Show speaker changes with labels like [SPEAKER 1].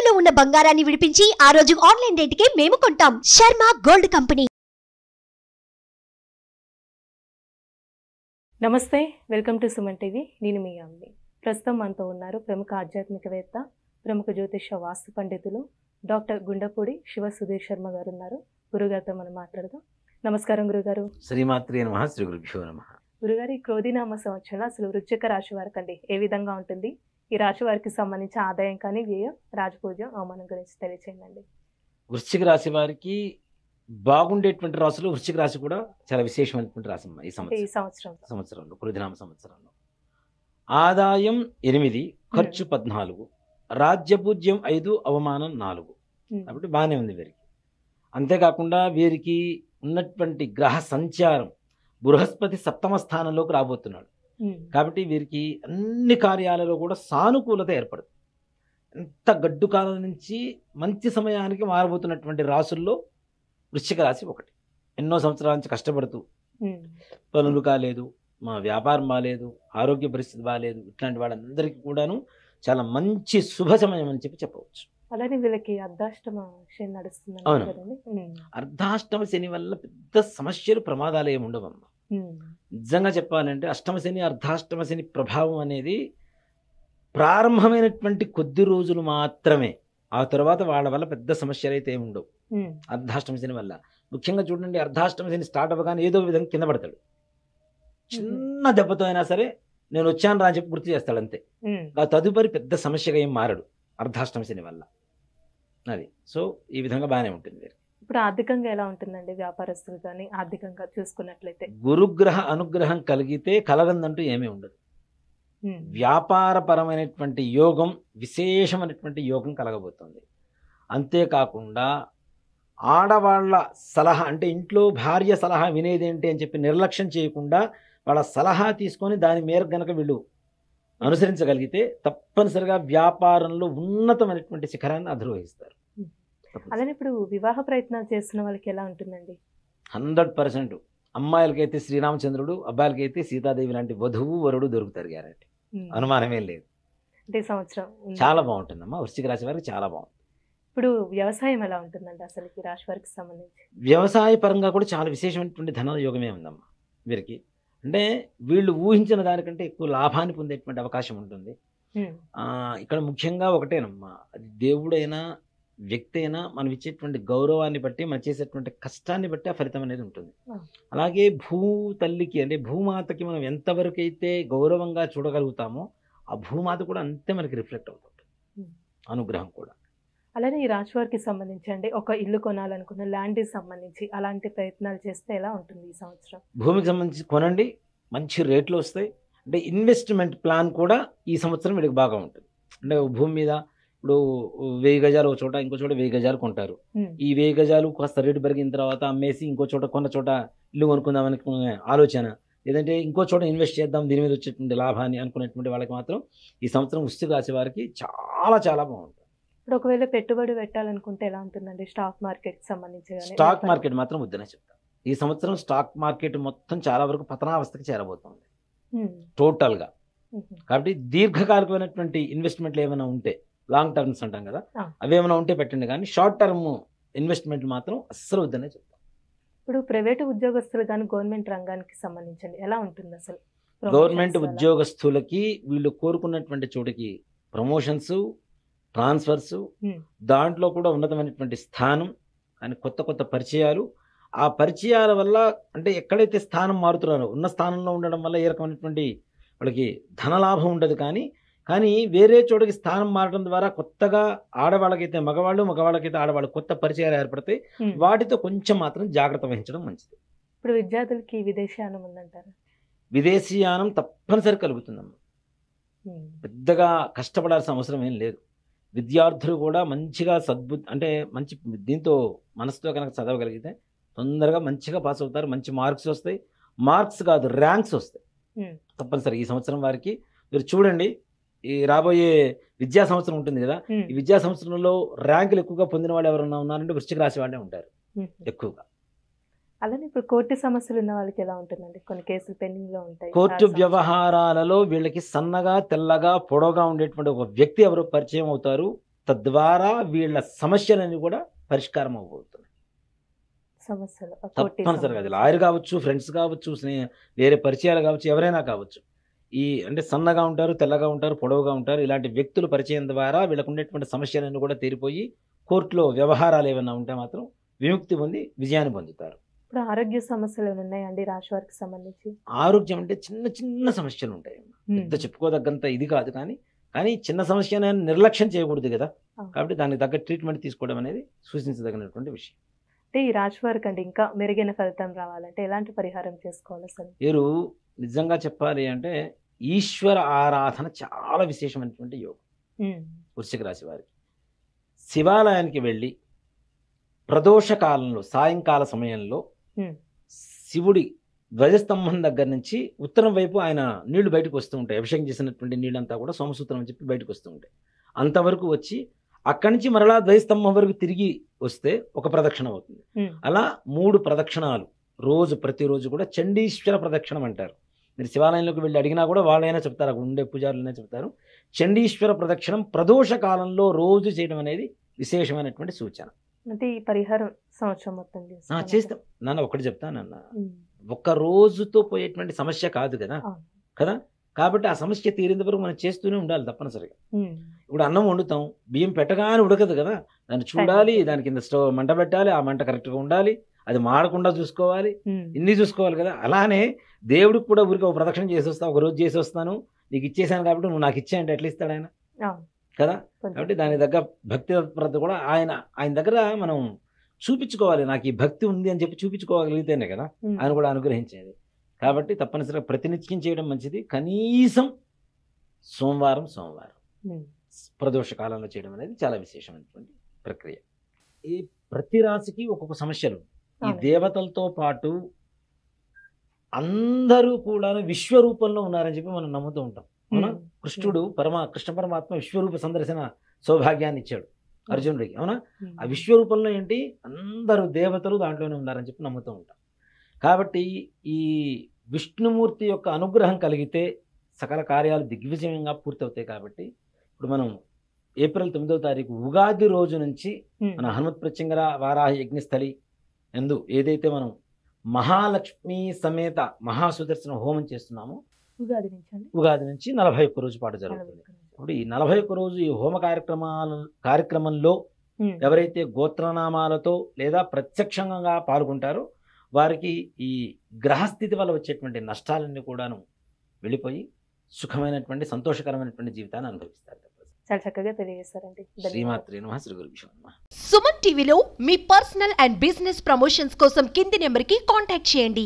[SPEAKER 1] తాకట్టులో ఉన్న బంగారాన్ని విడిపించి ఆ రోజు ఆన్లైన్ రేటుకే మేము కొంటాం. Sharma gold company.
[SPEAKER 2] నమస్తే, వెల్కమ్ టు సుమన్ టీవీ. నేను మీ అమ్మి. ప్రస్తుతం మనతో ఉన్నారు ప్రముఖ ఆధ్యాత్మికవేత్త, ప్రముఖ జ్యోతిష వాస్తు పండితులు డాక్టర్ గుండపూడి శివ సుధీర్ శర్మ గారు ఉన్నారు. గురుగారితో మనం మాట్లాడదాం. నమస్కారం గురుగారు.
[SPEAKER 3] శ్రీమాత్రే నమః. శ్రీ గురుభ్యో నమః.
[SPEAKER 2] గురుగారు, ఈ క్రోధినామ సంవత్సరంలో అసలు వృశ్చిక రాశి వారికి అండి ఏ విధంగా ఉంటుంది? ఈ రాశి వారికి సంబంధించి ఆదాయం కానీ, వ్యయం, రాజపూజ్యం, అవమానం గురించి తెలియచేయండి.
[SPEAKER 3] వృశ్చిక రాశి వారికి బాగుండేటువంటి రాశులు వృశ్చిక రాశి కూడా చాలా విశేషమైనటువంటి రాశి అమ్మా. ఈ సంవత్సరంలో కృధినామ సంవత్సరంలో ఆదాయం 8, ఖర్చు 14, రాజ్యపూజ్యం 5, అవమానం 4. కాబట్టి బాగానే ఉంది వీరికి. అంతేకాకుండా వీరికి ఉన్నటువంటి గ్రహ సంచారం బృహస్పతి 7వ స్థానంలోకి రాబోతున్నాడు. కాబట్టి వీరికి అన్ని కార్యాలలో కూడా సానుకూలత ఏర్పడుతుంది. ఎంత గడ్డు కాలం నుంచి మంచి సమయానికి మారబోతున్నటువంటి రాసుల్లో వృశ్చిక రాశి ఒకటి. ఎన్నో సంవత్సరాల నుంచి కష్టపడుతూ పనులు కాలేదు, మా వ్యాపారం బాగాలేదు, ఆరోగ్య పరిస్థితి బాగాలేదు, ఇట్లాంటి వాళ్ళందరికీ కూడాను చాలా మంచి శుభ సమయం అని చెప్పవచ్చు.
[SPEAKER 2] అలానే వీళ్ళకి అర్ధాష్టమ శని నడుస్తుంది.
[SPEAKER 3] అవును, అర్ధాష్టమ శని వల్ల పెద్ద సమస్యలు, ప్రమాదాలు ఏమి ఉండవమ్మా. నిజంగా చెప్పాలంటే అష్టమ శని, అర్ధాష్టమ శని ప్రభావం అనేది ప్రారంభమైనటువంటి కొద్ది రోజులు మాత్రమే. ఆ తర్వాత వాళ్ళ వల్ల పెద్ద సమస్యలు అయితే ఏమి ఉండవు. అర్ధాష్టమ శని వల్ల ముఖ్యంగా చూడండి, అర్ధాష్టమ శని స్టార్ట్ అవ్వగానే ఏదో విధంగా కింద పడతాడు. చిన్న దెబ్బతో అయినా సరే నేను వచ్చాను రా అని చెప్పి గుర్తు చేస్తాడు అంతే. ఆ తదుపరి పెద్ద సమస్యగా ఏం మారడు అర్ధాష్టమ శని వల్ల. అది సో ఈ విధంగా బాగానే ఉంటుంది.
[SPEAKER 2] ఇప్పుడు ఆర్థికంగా ఎలా ఉంటుందండి వ్యాపారస్తులు కానీ ఆర్థికంగా చూసుకున్నట్లయితే?
[SPEAKER 3] గురుగ్రహ అనుగ్రహం కలిగితే కలగందంటూ ఏమీ ఉండదు. వ్యాపారపరమైనటువంటి యోగం, విశేషమైనటువంటి యోగం కలగబోతుంది. అంతేకాకుండా ఆడవాళ్ళ సలహా, అంటే ఇంట్లో భార్య సలహా వినేదేంటి అని చెప్పి నిర్లక్ష్యం చేయకుండా వాళ్ళ సలహా తీసుకొని దాని మేరకు గనక వీళ్ళు అనుసరించగలిగితే తప్పనిసరిగా వ్యాపారంలో ఉన్నతమైనటువంటి శిఖరాన్ని అధిరోహిస్తారు.
[SPEAKER 2] అలానే ఇప్పుడు వివాహ ప్రయత్నాలు చేస్తున్న వాళ్ళకి ఎలా ఉంటుందండి?
[SPEAKER 3] 100%. అమ్మాయిలకైతే శ్రీరామచంద్రుడు, అబ్బాయిలకైతే సీతాదేవి లాంటి వధువు వరుడు దొరుకుతారు గ్యారెంటీ, అనుమానమే లేదు.
[SPEAKER 2] అంటే సంవత్సరం
[SPEAKER 3] చాలా బాగుంటుందమ్మా వృశ్చిక రాశి వారికి, చాలా బాగుంటుంది.
[SPEAKER 2] ఇప్పుడు వ్యవసాయం ఎలా ఉంటుందండి అసలు ఈ రాశి వారికి సంబంధించి?
[SPEAKER 3] వ్యవసాయ పరంగా కూడా చాలా విశేషమైనటువంటి ధన యోగమే ఉందమ్మా వీరికి. అంటే వీళ్ళు ఊహించిన దానికంటే ఎక్కువ లాభాన్ని పొందేటువంటి అవకాశం ఉంటుంది. ఇక్కడ ముఖ్యంగా ఒకటేనమ్మా, అది దేవుడైనా వ్యక్తి అయినా మనం ఇచ్చేటువంటి గౌరవాన్ని బట్టి, మనం చేసేటువంటి కష్టాన్ని బట్టి ఆ ఫలితం అనేది ఉంటుంది. అలాగే తల్లికి అంటే భూమాతకి మనం ఎంతవరకు అయితే గౌరవంగా చూడగలుగుతామో ఆ భూమాత కూడా అంతే మనకి రిఫ్లెక్ట్ అవుతుంది, అనుగ్రహం కూడా.
[SPEAKER 2] అలానే ఈ రాశి వారికి సంబంధించి అండి ఒక ఇల్లు కొనాలనుకున్న ల్యాండ్కి సంబంధించి అలాంటి ప్రయత్నాలు చేస్తే ఎలా ఉంటుంది ఈ సంవత్సరం?
[SPEAKER 3] భూమికి సంబంధించి కొనండి, మంచి రేట్లు వస్తాయి. అంటే ఇన్వెస్ట్మెంట్ ప్లాన్ కూడా ఈ సంవత్సరం వీళ్ళకి బాగా ఉంటుంది. అంటే భూమి మీద ఇప్పుడు 1000 గజాలు ఒక చోట, ఇంకో చోట 1000 గజాలు కొంటారు. ఈ 1000 గజాలు కాస్త రేటు పెరిగిన తర్వాత అమ్మేసి ఇంకో చోట, కొన్న చోట ఇల్లు కొనుక్కుందాం అనుకునే ఆలోచన, లేదంటే ఇంకో చోట ఇన్వెస్ట్ చేద్దాం దీని మీద వచ్చేటువంటి లాభాన్ని అనుకునేటువంటి వాళ్ళకి మాత్రం ఈ సంవత్సరం వృశ్చిక రాశి వారికి చాలా చాలా బాగుంటుంది.
[SPEAKER 2] ఇప్పుడు ఒకవేళ పెట్టుబడి పెట్టాలనుకుంటే ఎలా ఉంటుందండి స్టాక్ మార్కెట్ సంబంధించి?
[SPEAKER 3] స్టాక్ మార్కెట్ మాత్రం వద్దనే చెప్తాను. ఈ సంవత్సరం స్టాక్ మార్కెట్ మొత్తం చాలా వరకు పతనావస్థకి చేరబోతుంది టోటల్గా. కాబట్టి దీర్ఘకాలికమైనటువంటి ఇన్వెస్ట్మెంట్లు ఏమైనా ఉంటే, లాంగ్ టర్మ్స్ అంటాం కదా, అవి ఏమైనా ఉంటే పెట్టండి, కానీ షార్ట్ టర్మ్ ఇన్వెస్ట్మెంట్ మాత్రం అస్సలు వద్దనే చెప్తాం.
[SPEAKER 2] ఇప్పుడు ప్రైవేటు ఉద్యోగస్తులు కానీ గవర్నమెంట్ రంగానికి సంబంధించండి ఎలా ఉంటుంది అసలు?
[SPEAKER 3] గవర్నమెంట్ ఉద్యోగస్తులకి వీళ్ళు కోరుకున్నటువంటి చోటికి ప్రమోషన్స్, ట్రాన్స్ఫర్స్, దాంట్లో కూడా ఉన్నతమైనటువంటి స్థానం, కానీ కొత్త కొత్త పరిచయాలు. ఆ పరిచయాల వల్ల అంటే ఎక్కడైతే స్థానం మారుతున్నారో ఉన్న స్థానంలో ఉండడం వల్ల ఏ రకమైనటువంటి వాళ్ళకి ధనలాభం ఉండదు. కానీ వేరే చోటకి స్థానం మారడం ద్వారా కొత్తగా ఆడవాళ్ళకైతే మగవాళ్ళు, మగవాళ్ళకైతే ఆడవాళ్ళు కొత్త పరిచయాలు ఏర్పడతాయి. వాటితో కొంచెం మాత్రం జాగ్రత్త వహించడం మంచిది.
[SPEAKER 2] ఇప్పుడు విద్యార్థులకి విదేశీయానం ఉందంటారు?
[SPEAKER 3] విదేశీయానం తప్పనిసరి కలుగుతుందమ్మా. పెద్దగా కష్టపడాల్సిన అవసరం ఏం లేదు. విద్యార్థులు కూడా మంచిగా అంటే మంచి దీంతో మనసుతో కనుక చదవగలిగితే తొందరగా మంచిగా పాస్ అవుతారు. మంచి మార్క్స్ వస్తాయి. మార్క్స్ కాదు, ర్యాంక్స్ వస్తాయి తప్పనిసరి ఈ సంవత్సరం వారికి. మీరు చూడండి, ఈ రాబోయే విద్యా సంవత్సరం ఉంటుంది కదా, ఈ విద్యా సంవత్సరంలో ర్యాంకులు ఎక్కువగా పొందిన వాళ్ళు ఎవరన్నా ఉన్నారంటే వృశ్చిక రాశి వాళ్ళే ఉంటారు ఎక్కువగా.
[SPEAKER 2] అలానే ఇప్పుడు కోర్టు సమస్యలు ఉన్న వాళ్ళకి ఎలా ఉంటుందండి? కొన్ని కేసులు పెండింగ్ లో ఉంటాయి.
[SPEAKER 3] కోర్టు వ్యవహారాలలో వీళ్ళకి సన్నగా, తెల్లగా, పొడవుగా ఉండేటువంటి ఒక వ్యక్తి ఎవరో పరిచయం అవుతారు. తద్వారా వీళ్ళ సమస్యలన్నీ కూడా పరిష్కారం అవబోతున్నాయి.
[SPEAKER 2] సమస్యలు
[SPEAKER 3] తప్పనిసరిగా అది లాయర్ కావచ్చు, ఫ్రెండ్స్ కావచ్చు, వేరే పరిచయాలు కావచ్చు, ఎవరైనా కావచ్చు. ఈ అంటే సన్నగా ఉంటారు, తెల్లగా ఉంటారు, పొడవుగా ఉంటారు, ఇలాంటి వ్యక్తుల పరిచయం ద్వారా వీళ్ళకు ఉండేటువంటి సమస్యలన్నీ కూడా తీరిపోయి కోర్టులో వ్యవహారాలు ఏమైనా ఉంటే మాత్రం విముక్తి పొంది విజయాన్ని పొందుతారు.
[SPEAKER 2] ఇప్పుడు ఆరోగ్య సమస్యలు ఏమైనా ఉన్నాయండి రాశి వారికి సంబంధించి?
[SPEAKER 3] ఆరోగ్యం అంటే చిన్న చిన్న సమస్యలు ఉంటాయి, పెద్ద చెప్పుకోదగ్గంత ఇది కాదు, కానీ చిన్న సమస్యను నిర్లక్ష్యం చేయకూడదు కదా. కాబట్టి దానికి తగ్గ ట్రీట్మెంట్ తీసుకోవడం అనేది సూచించదగినటువంటి విషయం.
[SPEAKER 2] అంటే ఈ రాశి వారికి అంటే ఇంకా మెరుగైన ఫలితం రావాలంటే ఎలాంటి పరిహారం చేసుకోవాలి అసలు?
[SPEAKER 3] వీరు నిజంగా చెప్పాలి అంటే ఈశ్వర ఆరాధన చాలా విశేషమైనటువంటి యోగం. వృశ్చిక రాశి వారికి శివాలయానికి వెళ్ళి ప్రదోష కాలంలో సాయంకాల సమయంలో శివుడి ధ్వజస్తంభం దగ్గర నుంచి ఉత్తరం వైపు ఆయన నీళ్లు బయటకు వస్తూ ఉంటాయి. అభిషేకం చేసినటువంటి నీళ్ళంతా కూడా సోమసూత్రం అని చెప్పి బయటకు వస్తూ ఉంటాయి. అంతవరకు వచ్చి అక్కడి నుంచి మరలా ధ్వజస్తంభం వరకు తిరిగి వస్తే ఒక ప్రదక్షిణ అవుతుంది. అలా 3 ప్రదక్షిణాలు రోజు, ప్రతిరోజు కూడా చండీశ్వర ప్రదక్షిణం అంటారు. మీరు శివాలయంలోకి వెళ్ళి అడిగినా కూడా వాళ్ళైనా చెప్తారు, అక్కడ ఉండే పూజారులైనా చెప్తారు. చండీశ్వర ప్రదక్షిణం ప్రదోష కాలంలో రోజు చేయడం అనేది విశేషమైనటువంటి సూచన.
[SPEAKER 2] అంటే ఈ పరిహారం సంవత్సరం మొత్తం
[SPEAKER 3] చేస్తాం. నాన్న ఒకటి చెప్తానన్న, ఒక్క రోజుతో పోయేటువంటి సమస్య కాదు కదా. కాబట్టి ఆ సమస్య తీరేంత వరకు మనం చేస్తూనే ఉండాలి తప్పనిసరిగా. ఇప్పుడు అన్నం వండుతాం, బియ్యం పెట్టగానే ఉడకదు కదా, దాన్ని చూడాలి, దాని కింద స్టవ్ మంట పెట్టాలి, ఆ మంట కరెక్ట్గా ఉండాలి, అది మాడకుండా చూసుకోవాలి, ఇన్ని చూసుకోవాలి కదా. అలానే దేవుడికి కూడా ఊరికి ఒక ప్రదక్షిణ చేసి వస్తాను, ఒక రోజు చేసి వస్తాను, నీకు ఇచ్చేసాను కాబట్టి నువ్వు నాకు ఇచ్చేయంటే ఎట్లా ఇస్తాడు ఆయన కదా. కాబట్టి దానికి తగ్గ భక్తి తత్పరత కూడా ఆయన దగ్గర మనం చూపించుకోవాలి. నాకు ఈ భక్తి ఉంది అని చెప్పి చూపించుకోగలిగితేనే కదా ఆయన కూడా అనుగ్రహించేది. కాబట్టి తప్పనిసరిగా ప్రతినిత్యం చేయడం మంచిది. కనీసం సోమవారం ప్రదోష కాలంలో చేయడం అనేది చాలా విశేషమైనటువంటి ప్రక్రియ. ఈ ప్రతి రాశికి ఒక్కొక్క సమస్యలు. ఈ దేవతలతో పాటు అందరూ కూడా విశ్వరూపంలో ఉన్నారని చెప్పి మనం నమ్ముతూ ఉంటాం. అవునా? కృష్ణ పరమాత్మ విశ్వరూప సందర్శన సౌభాగ్యాన్ని ఇచ్చాడు అర్జునుడికి. అవునా? ఆ విశ్వరూపంలో ఏంటి, అందరూ దేవతలు దాంట్లోనే ఉన్నారని చెప్పి నమ్ముతూ ఉంటాం. కాబట్టి ఈ విష్ణుమూర్తి యొక్క అనుగ్రహం కలిగితే సకల కార్యాలు దిగ్విజయంగా పూర్తవుతాయి. కాబట్టి ఇప్పుడు మనం ఏప్రిల్ 9వ తారీఖు ఉగాది రోజు నుంచి మన హనుమత్ ప్రత్యంగర వారాహ యజ్ఞస్థలి ఎందు ఏదైతే మనం మహాలక్ష్మి సమేత మహాసుదర్శన హోమం చేస్తున్నామో ఉగాది నుంచి 41 రోజు పాటు జరుగుతుంది. ఇప్పుడు ఈ 41 రోజు ఈ హోమ కార్యక్రమంలో ఎవరైతే గోత్రనామాలతో లేదా ప్రత్యక్షంగా పాల్గొంటారో వారికి ఈ గ్రహస్థితి వల్ల వచ్చేటువంటి నష్టాలన్నీ కూడాను వెళ్ళిపోయి సుఖమైనటువంటి సంతోషకరమైనటువంటి జీవితాన్ని అనుభవిస్తారు.
[SPEAKER 2] చాలా చక్కగా తెలియజేస్తారండి.
[SPEAKER 3] శ్రీమాత్రే నమః. శ్రీ గురుభ్యో నమః.
[SPEAKER 1] సుమన్ టీవీలో మీ పర్సనల్ అండ్ బిజినెస్ ప్రమోషన్స్ కోసం కింది నెంబర్కి కాంటాక్ట్ చేయండి.